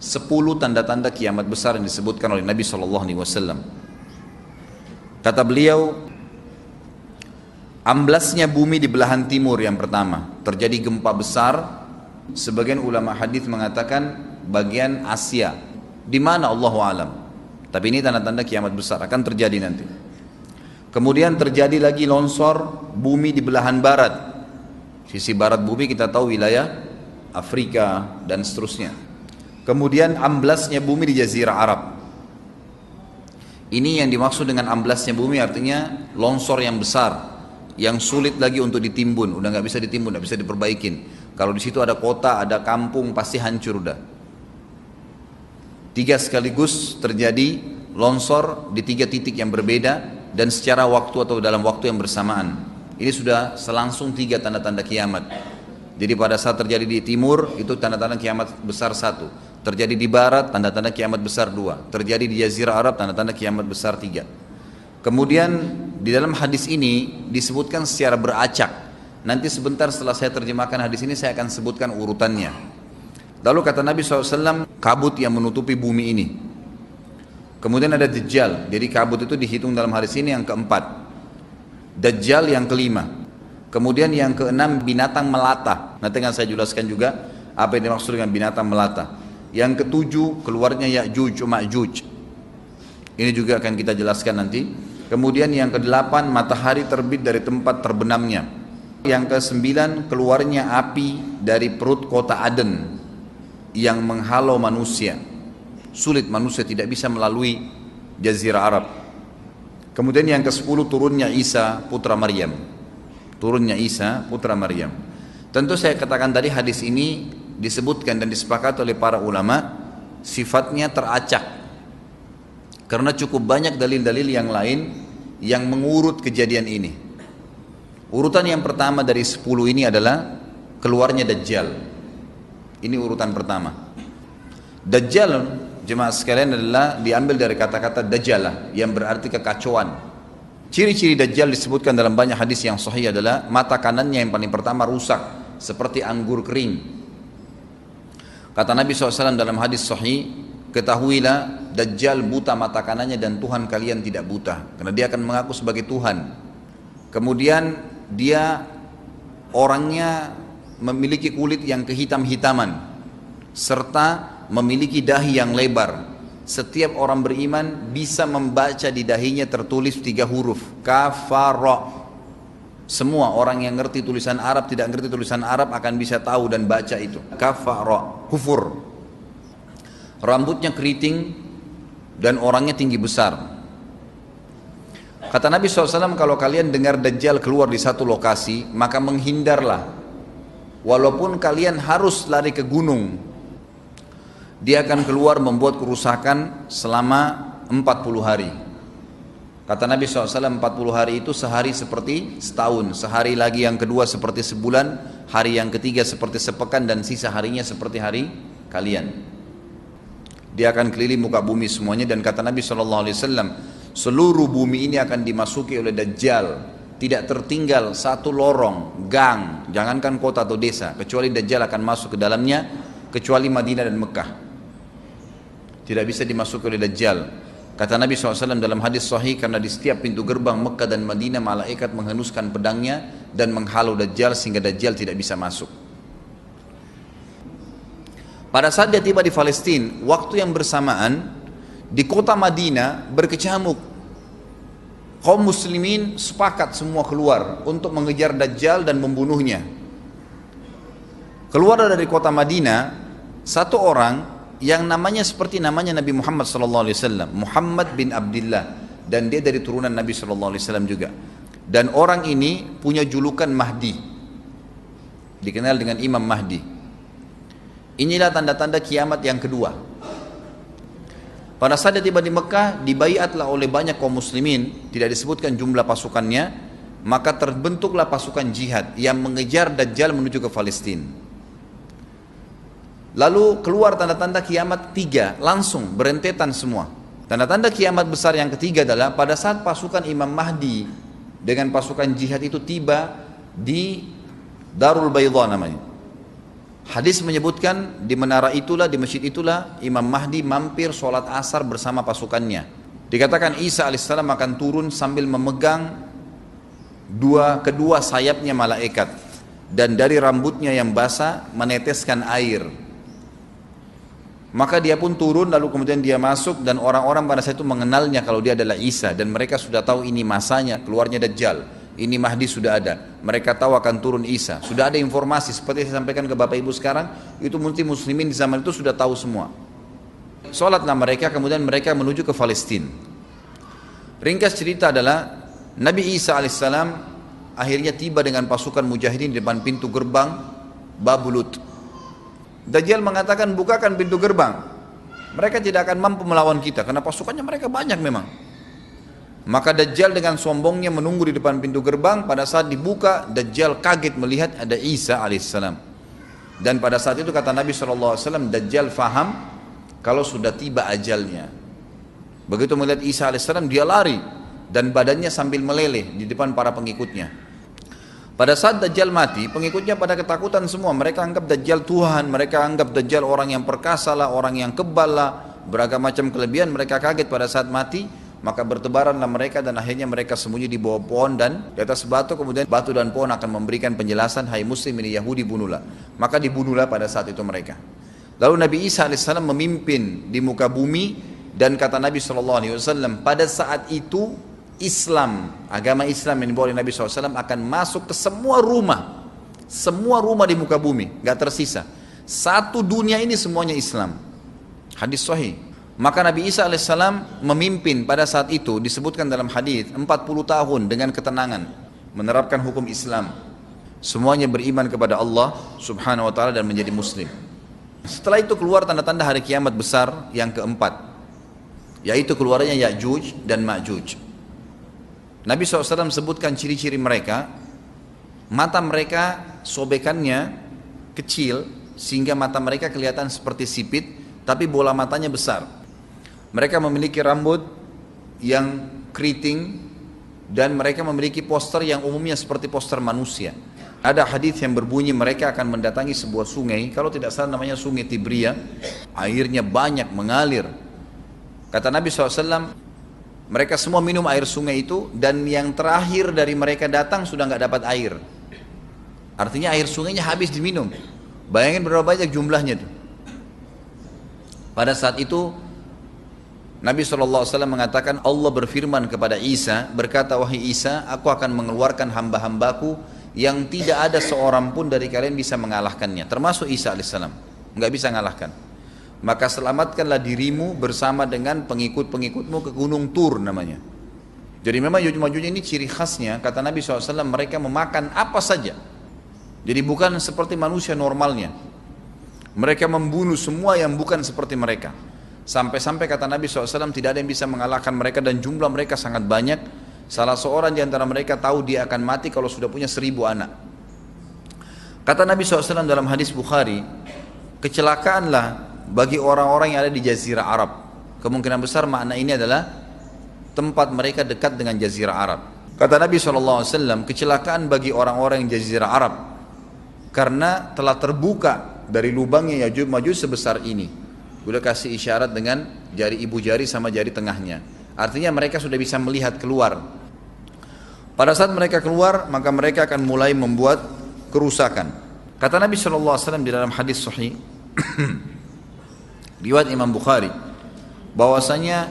10 tanda-tanda kiamat besar yang disebutkan oleh Nabi SAW. Kata beliau, amblasnya bumi di belahan timur yang pertama, terjadi gempa besar. Sebagian ulama hadis mengatakan bagian Asia, di mana Allahu alam. Tapi ini tanda-tanda kiamat besar akan terjadi nanti. Kemudian terjadi lagi longsor bumi di belahan barat. Sisi barat bumi kita tahu wilayah Afrika dan seterusnya. Kemudian amblasnya bumi di Jazirah Arab. Ini yang dimaksud dengan amblasnya bumi, artinya longsor yang besar, yang sulit lagi untuk ditimbun, udah nggak bisa ditimbun, nggak bisa diperbaikin. Kalau di situ ada kota, ada kampung, pasti hancur udah. 3 sekaligus terjadi longsor di 3 titik yang berbeda dan secara waktu atau dalam waktu yang bersamaan. Ini sudah selangsung 3 tanda-tanda kiamat. Jadi pada saat terjadi di timur itu tanda-tanda kiamat besar 1, terjadi di barat tanda-tanda kiamat besar 2, terjadi di Jazirah Arab tanda-tanda kiamat besar 3. Kemudian di dalam hadis ini disebutkan secara beracak. Nanti sebentar setelah saya terjemahkan hadis ini saya akan sebutkan urutannya. Lalu kata Nabi SAW, kabut yang menutupi bumi ini. Kemudian ada Dajjal, jadi kabut itu dihitung dalam hadis ini yang keempat. Dajjal yang kelima. Kemudian yang keenam binatang melata. Nanti akan saya jelaskan juga apa yang dimaksud dengan binatang melata. Yang ketujuh keluarnya Ya'juj Ma'juj. Ini juga akan kita jelaskan nanti. Kemudian yang kedelapan matahari terbit dari tempat terbenamnya. Yang kesembilan keluarnya api dari perut kota Aden yang menghalau manusia. Sulit, manusia tidak bisa melalui Jazirah Arab. Kemudian yang ke-10 turunnya Isa putra Maryam. Turunnya Isa putra Maryam. Tentu saya katakan tadi hadis ini disebutkan dan disepakati oleh para ulama sifatnya teracak. Karena cukup banyak dalil-dalil yang lain yang mengurut kejadian ini. Urutan yang pertama dari 10 ini adalah keluarnya Dajjal. Ini urutan pertama. Dajjal, jemaah sekalian, adalah diambil dari kata-kata Dajjalah yang berarti kekacauan. Ciri-ciri Dajjal disebutkan dalam banyak hadis yang sahih adalah mata kanannya yang paling pertama rusak seperti anggur kering. Kata Nabi SAW dalam hadis sahih, ketahuilah Dajjal buta mata kanannya dan Tuhan kalian tidak buta, karena dia akan mengaku sebagai Tuhan. Kemudian dia orangnya memiliki kulit yang kehitam-hitaman serta memiliki dahi yang lebar. Setiap orang beriman bisa membaca di dahinya tertulis 3 huruf kafara. Semua orang yang ngerti tulisan Arab, tidak ngerti tulisan Arab akan bisa tahu dan baca itu kafara, kufur. Rambutnya keriting dan orangnya tinggi besar. Kata Nabi SAW, kalau kalian dengar Dajjal keluar di satu lokasi, maka menghindarlah. Walaupun kalian harus lari ke gunung, dia akan keluar membuat kerusakan selama 40 hari. Kata Nabi SAW, 40 hari itu sehari seperti setahun, sehari lagi yang kedua seperti sebulan, hari yang ketiga seperti sepekan, dan sisa harinya seperti hari kalian. Dia akan keliling muka bumi semuanya, dan kata Nabi SAW, seluruh bumi ini akan dimasuki oleh Dajjal. Tidak tertinggal satu lorong, gang, jangankan kota atau desa, kecuali Dajjal akan masuk ke dalamnya, kecuali Madinah dan Mekah. Tidak bisa dimasuki oleh Dajjal. Kata Nabi SAW dalam hadis sahih, karena di setiap pintu gerbang Mekah dan Madinah malaikat menghenuskan pedangnya dan menghalau Dajjal sehingga Dajjal tidak bisa masuk. Pada saat dia tiba di Palestina, waktu yang bersamaan di kota Madinah berkecamuk. Kaum muslimin sepakat semua keluar untuk mengejar Dajjal dan membunuhnya. Keluar dari kota Madinah satu orang yang namanya seperti namanya Nabi Muhammad SAW, Muhammad bin Abdullah, dan dia dari turunan Nabi SAW juga. Dan orang ini punya julukan Mahdi, dikenal dengan Imam Mahdi. Inilah tanda-tanda kiamat yang kedua. Pada saat dia tiba di Mekah, dibaiatlah oleh banyak kaum muslimin, tidak disebutkan jumlah pasukannya, maka terbentuklah pasukan jihad yang mengejar Dajjal menuju ke Palestina. Lalu keluar tanda-tanda kiamat 3, langsung berentetan semua. Tanda-tanda kiamat besar yang ketiga adalah pada saat pasukan Imam Mahdi dengan pasukan jihad itu tiba di Darul Bayda namanya. Hadis menyebutkan di menara itulah, di masjid itulah Imam Mahdi mampir sholat asar bersama pasukannya. Dikatakan Isa alaihissalam akan turun sambil memegang kedua sayapnya malaikat, dan dari rambutnya yang basah meneteskan air. Maka dia pun turun, lalu kemudian dia masuk, dan orang-orang pada saat itu mengenalnya kalau dia adalah Isa, dan mereka sudah tahu ini masanya keluarnya Dajjal, ini Mahdi sudah ada, mereka tahu akan turun Isa, sudah ada informasi seperti saya sampaikan ke Bapak Ibu sekarang. Itu muslimin di zaman itu sudah tahu semua. Sholatlah mereka, kemudian mereka menuju ke Palestina. Ringkas cerita adalah Nabi Isa alaihissalam akhirnya tiba dengan pasukan mujahidin di depan pintu gerbang Babulut. Dajjal mengatakan, bukakan pintu gerbang, mereka tidak akan mampu melawan kita karena pasukannya mereka banyak memang. Maka Dajjal dengan sombongnya menunggu di depan pintu gerbang. Pada saat dibuka, Dajjal kaget melihat ada Isa alaihissalam. Dan pada saat itu kata Nabi SAW, Dajjal faham kalau sudah tiba ajalnya. Begitu melihat Isa alaihissalam, dia lari dan badannya sambil meleleh di depan para pengikutnya. Pada saat Dajjal mati, pengikutnya pada ketakutan semua. Mereka anggap Dajjal Tuhan, mereka anggap Dajjal orang yang perkasa lah, orang yang kebal lah, beragam macam kelebihan. Mereka kaget pada saat mati, maka bertebaranlah mereka dan akhirnya mereka sembunyi di bawah pohon dan di atas batu. Kemudian batu dan pohon akan memberikan penjelasan, hai muslim ini Yahudi, bunuhlah. Maka dibunuhlah pada saat itu mereka. Lalu Nabi Isa alaihissalam memimpin di muka bumi, dan kata Nabi SAW, pada saat itu Islam, agama Islam yang dibawa oleh Nabi SAW akan masuk ke semua rumah di muka bumi, gak tersisa. Satu dunia ini semuanya Islam. Hadis sahih. Maka Nabi Isa alaihissalam memimpin pada saat itu, disebutkan dalam hadis 40 tahun dengan ketenangan, menerapkan hukum Islam. Semuanya beriman kepada Allah subhanahu wa ta'ala dan menjadi muslim. Setelah itu keluar tanda-tanda hari kiamat besar yang keempat, yaitu keluarnya Ya'juj dan Ma'juj. Nabi SAW sebutkan ciri-ciri mereka. Mata mereka sobekannya kecil sehingga mata mereka kelihatan seperti sipit, tapi bola matanya besar. Mereka memiliki rambut yang keriting, dan mereka memiliki poster yang umumnya seperti poster manusia. Ada hadis yang berbunyi mereka akan mendatangi sebuah sungai, kalau tidak salah namanya sungai Tibria, airnya banyak mengalir. Kata Nabi SAW, mereka semua minum air sungai itu, dan yang terakhir dari mereka datang sudah nggak dapat air. Artinya air sungainya habis diminum. Bayangin berapa banyak jumlahnya itu. Pada saat itu Nabi SAW mengatakan, Allah berfirman kepada Isa, berkata, wahai Isa, aku akan mengeluarkan hamba-hambaku yang tidak ada seorang pun dari kalian bisa mengalahkannya, termasuk Isa alaihissalam, nggak bisa mengalahkan. Maka selamatkanlah dirimu bersama dengan pengikut-pengikutmu ke gunung Tur namanya. Jadi memang Ya'juj ini ciri khasnya, kata Nabi SAW, mereka memakan apa saja. Jadi bukan seperti manusia normalnya. Mereka membunuh semua yang bukan seperti mereka. Sampai-sampai kata Nabi SAW, tidak ada yang bisa mengalahkan mereka, dan jumlah mereka sangat banyak. Salah seorang di antara mereka tahu dia akan mati kalau sudah punya 1000 anak. Kata Nabi SAW dalam hadis Bukhari, kecelakaanlah bagi orang-orang yang ada di Jazirah Arab. Kemungkinan besar makna ini adalah tempat mereka dekat dengan Jazirah Arab. Kata Nabi SAW, kecelakaan bagi orang-orang yang Jazirah Arab karena telah terbuka dari lubangnya Ya'juj Ma'juj sebesar ini. Udah kasih isyarat dengan jari ibu jari sama jari tengahnya. Artinya mereka sudah bisa melihat keluar. Pada saat mereka keluar, maka mereka akan mulai membuat kerusakan. Kata Nabi SAW di dalam hadis sahih riwayat Imam Bukhari, bahwasanya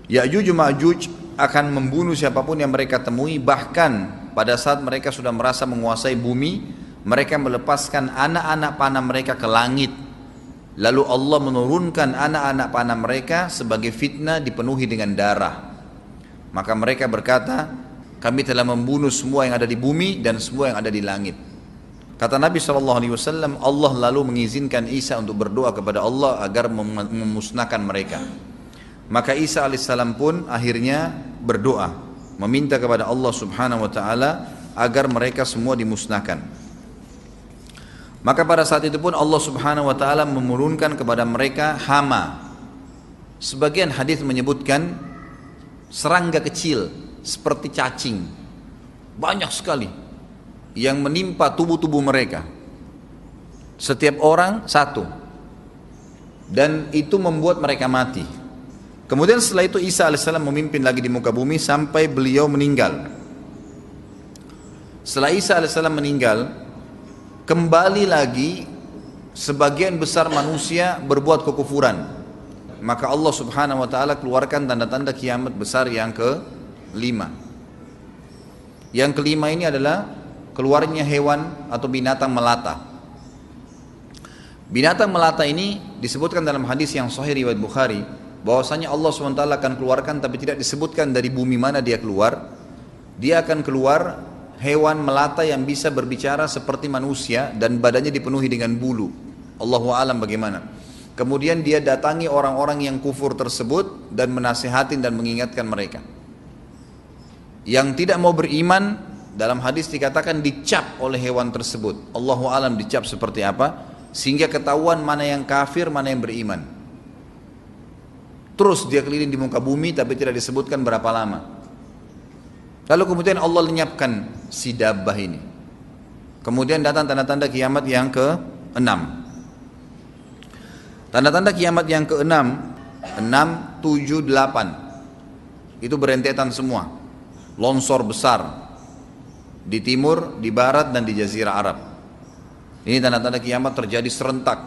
Ya'juj Ma'juj akan membunuh siapapun yang mereka temui. Bahkan pada saat mereka sudah merasa menguasai bumi, mereka melepaskan anak-anak panah mereka ke langit. Lalu Allah menurunkan anak-anak panah mereka sebagai fitnah dipenuhi dengan darah. Maka mereka berkata, kami telah membunuh semua yang ada di bumi dan semua yang ada di langit. Kata Nabi SAW, Allah lalu mengizinkan Isa untuk berdoa kepada Allah agar memusnahkan mereka. Maka Isa alaihissalam pun akhirnya berdoa, meminta kepada Allah subhanahu wa ta'ala agar mereka semua dimusnahkan. Maka pada saat itu pun Allah subhanahu wa ta'ala menurunkan kepada mereka hama. Sebagian hadis menyebutkan serangga kecil seperti cacing, banyak sekali yang menimpa tubuh-tubuh mereka. Setiap orang satu. Dan itu membuat mereka mati. Kemudian setelah itu Isa alaihissalam memimpin lagi di muka bumi sampai beliau meninggal. Setelah Isa alaihissalam meninggal, kembali lagi sebagian besar manusia berbuat kekufuran. Maka Allah subhanahu wa ta'ala keluarkan tanda-tanda kiamat besar yang kelima. Yang kelima ini adalah keluarnya hewan atau binatang melata. Binatang melata ini disebutkan dalam hadis yang sahih riwayat Bukhari, bahwasanya Allah SWT akan keluarkan, tapi tidak disebutkan dari bumi mana dia keluar. Dia akan keluar hewan melata yang bisa berbicara seperti manusia dan badannya dipenuhi dengan bulu. Allahu a'lam bagaimana. Kemudian dia datangi orang-orang yang kufur tersebut dan menasihatin dan mengingatkan mereka. Yang tidak mau beriman, dalam hadis dikatakan dicap oleh hewan tersebut. Allahu a'lam dicap seperti apa, sehingga ketahuan mana yang kafir, mana yang beriman. Terus dia keliling di muka bumi tapi tidak disebutkan berapa lama. Lalu kemudian Allah lenyapkan si dabbah ini. Kemudian datang tanda-tanda kiamat yang ke-6. Tanda-tanda kiamat yang ke-6, 6, 7, 8. Itu berentetan semua. Longsor besar di timur, di barat dan di jazirah Arab. Ini tanda-tanda kiamat terjadi serentak.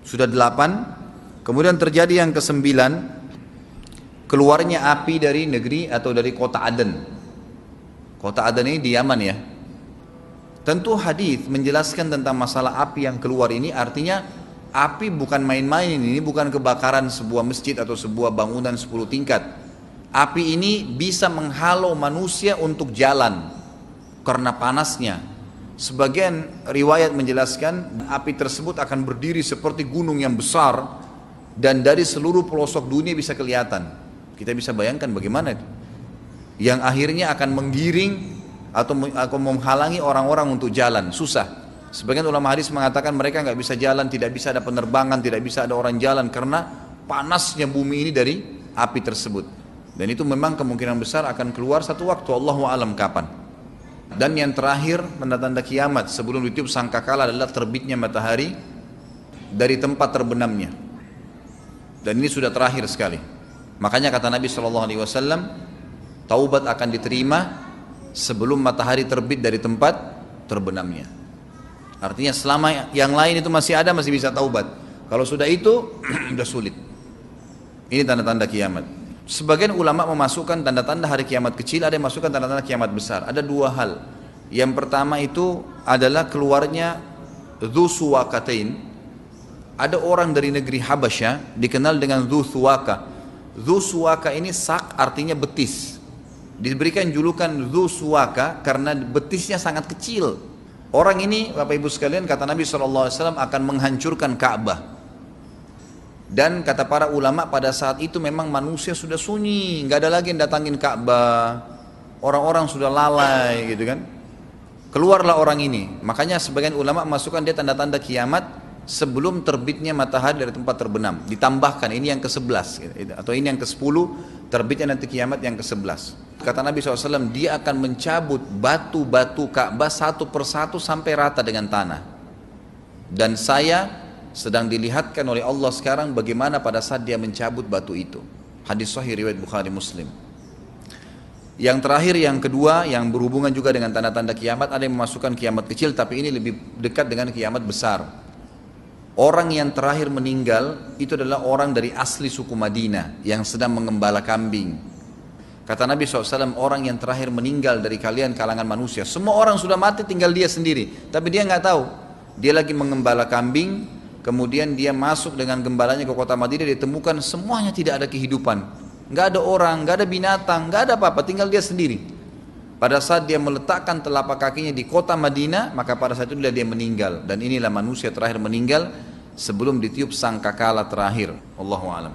Sudah 8. Kemudian terjadi yang ke-9, keluarnya api dari negeri atau dari kota Aden. Kota Aden ini di Yaman ya. Tentu hadis menjelaskan tentang masalah api yang keluar ini, artinya api bukan main-main, ini bukan kebakaran sebuah masjid atau sebuah bangunan 10 tingkat. Api ini bisa menghalau manusia untuk jalan karena panasnya. Sebagian riwayat menjelaskan api tersebut akan berdiri seperti gunung yang besar dan dari seluruh pelosok dunia bisa kelihatan. Kita bisa bayangkan bagaimana itu. Yang akhirnya akan menggiring atau menghalangi orang-orang untuk jalan, susah. Sebagian ulama hadis mengatakan mereka nggak bisa jalan, tidak bisa ada penerbangan, tidak bisa ada orang jalan karena panasnya bumi ini dari api tersebut. Dan itu memang kemungkinan besar akan keluar satu waktu, Allahu a'lam kapan. Dan yang terakhir tanda-tanda kiamat sebelum ditiup sangkakala adalah terbitnya matahari dari tempat terbenamnya. Dan ini sudah terakhir sekali. Makanya kata Nabi SAW, taubat akan diterima sebelum matahari terbit dari tempat terbenamnya. Artinya selama yang lain itu masih ada, masih bisa taubat. Kalau sudah itu, sudah sulit. Ini tanda-tanda kiamat. Sebagian ulama memasukkan tanda-tanda hari kiamat kecil, ada yang masukkan tanda-tanda kiamat besar. Ada dua hal. Yang pertama itu adalah keluarnya Dzu Suwakatain. Ada orang dari negeri Habasyah dikenal dengan Dzu Suwaka. Dzu Suwaka ini sak artinya betis. Diberikan julukan Dzu Suwaka karena betisnya sangat kecil. Orang ini Bapak Ibu sekalian kata Nabi SAW akan menghancurkan Ka'bah. Dan kata para ulama pada saat itu memang manusia sudah sunyi, nggak ada lagi yang datangin Ka'bah. Orang-orang sudah lalai gitu kan. Keluarlah orang ini. Makanya sebagian ulama masukkan dia tanda-tanda kiamat sebelum terbitnya matahari dari tempat terbenam. Ditambahkan ini yang ke-11 atau ini yang ke-10, terbitnya nanti kiamat yang ke-11. Kata Nabi SAW, dia akan mencabut batu-batu Ka'bah satu persatu sampai rata dengan tanah. Dan saya sedang dilihatkan oleh Allah sekarang bagaimana pada saat dia mencabut batu itu. Hadis sahih riwayat Bukhari Muslim. Yang terakhir, yang kedua, yang berhubungan juga dengan tanda-tanda kiamat, ada yang memasukkan kiamat kecil, tapi ini lebih dekat dengan kiamat besar. Orang yang terakhir meninggal itu adalah orang dari asli suku Madinah yang sedang mengembala kambing. Kata Nabi SAW, orang yang terakhir meninggal dari kalian kalangan manusia, semua orang sudah mati tinggal dia sendiri, tapi dia nggak tahu. Dia lagi mengembala kambing, kemudian dia masuk dengan gembalanya ke kota Madinah, ditemukan semuanya tidak ada kehidupan, nggak ada orang, nggak ada binatang, nggak ada apa-apa, tinggal dia sendiri. Pada saat dia meletakkan telapak kakinya di kota Madinah, maka pada saat itu dia meninggal. Dan inilah manusia terakhir meninggal sebelum ditiup sangkakala terakhir. Allahu a'lam.